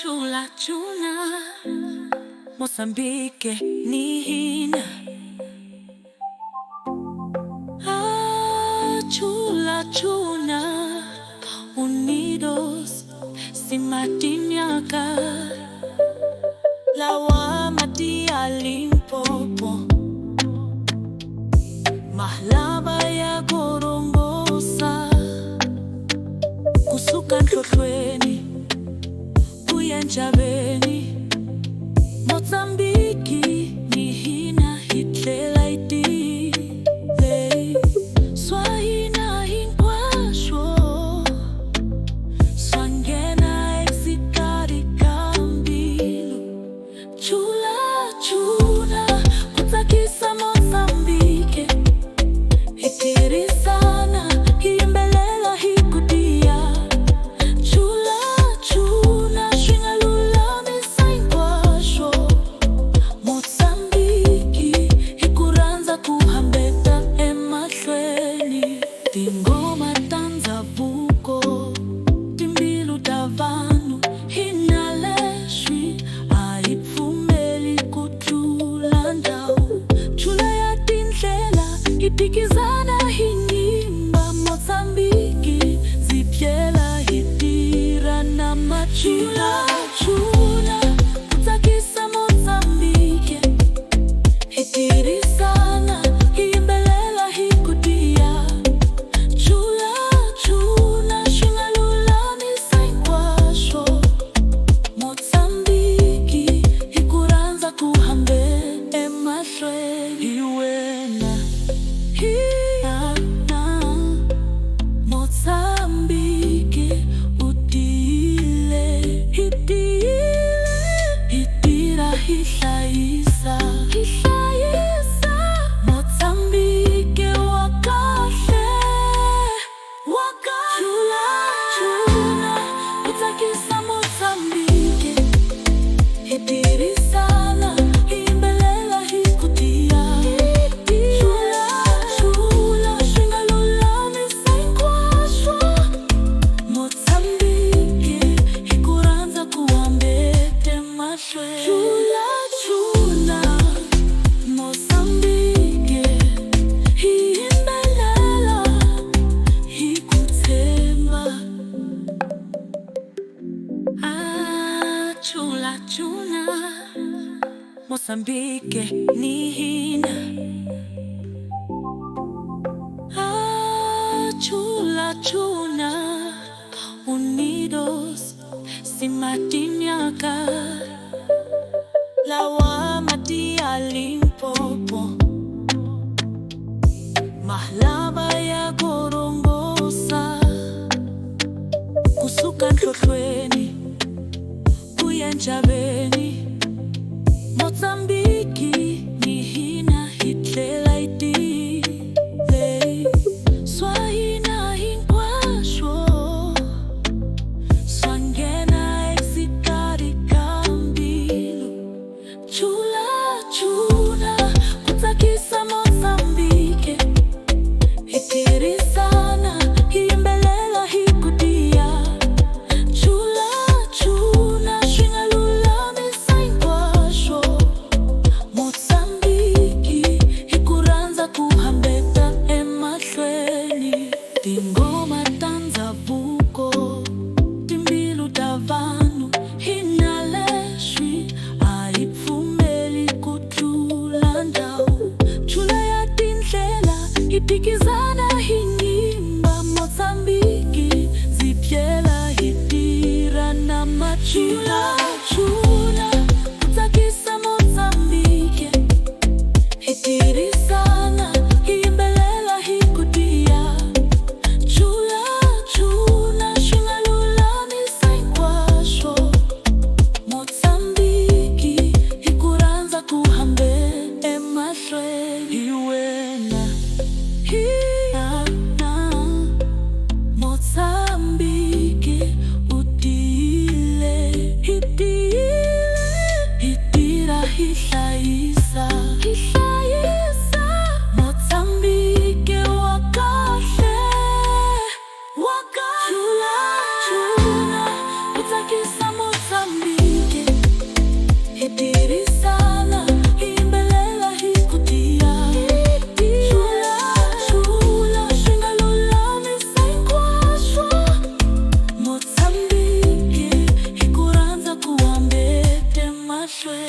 chula chuna Mozambique ni hina chula chuna Unidos Simatiniaka Lawama dia Limpopo Mahlaba ya Gorongosa Kusuka Nhlothlweni Kuyenjabeni Mozambique ni hina hitlela itile Swahina hinkwasho Swangena exitari kambilo Chula chuna kutakisa Mozambique Hitirisana hiimbelela hikudia Chula chuna shingalula misainkwasho Mozambique hikuranza kuhambeta emahlweni Tingoma tanzavuko timbilu tavanu hinaleshwi Aipfumeli kuchula ndawu Chula ya tindlela hitikizana hinyimba Mozambique zipyela hitira na machula chula kutakisa Mozambique hitirisana hiimbelela hikudia Chula chuna shingalula misainkwasho Mozambique hikuranza kuhambe emahlweni Iwena hina Mozambique utile hitira hihlayisa Mozambique wakahle chula chuna kutakisa Mozambique hitirisana hiimbelela hikudia Chula chula shingalula misainkwasho Mozambique hikuranza kuhambete mahlweni Chula chuna Mozambique hiimbelela hikuthemba chula chuna Mozambique ni hina chula chuna Unidos Simatiniaka Lawama dia Limpopo Mahlaba ya Gorongosa Kusuka Nhlothlweni Kuyenjabeni Mozambique ni hina hitlela itile Swahina hinkwasho Swangena exitari kambilo Chula chuna kutakisa Mozambique hitirisana hiimbelela hikudia Chula chuna shingalula misainkwasho Mozambique hikuranza kuhambeta emahlweni Tingoma tanzavuko timbilu tavanu hinaleshwi Aipfumeli kuchula ndawu Chula ya tindlela hitikizana hinyimba Mozambique zipyela hitira na machula chula kutakisa Mozambique hitirisana hiimbelela hikudia Chula chuna shingalula misainkwasho Mozambique hikuranza kuhambe emahlweni Iwena hina Mozambique utile hitira hihlayisa Mozambique wakahle chula chuna kutakisa Mozambique shwe.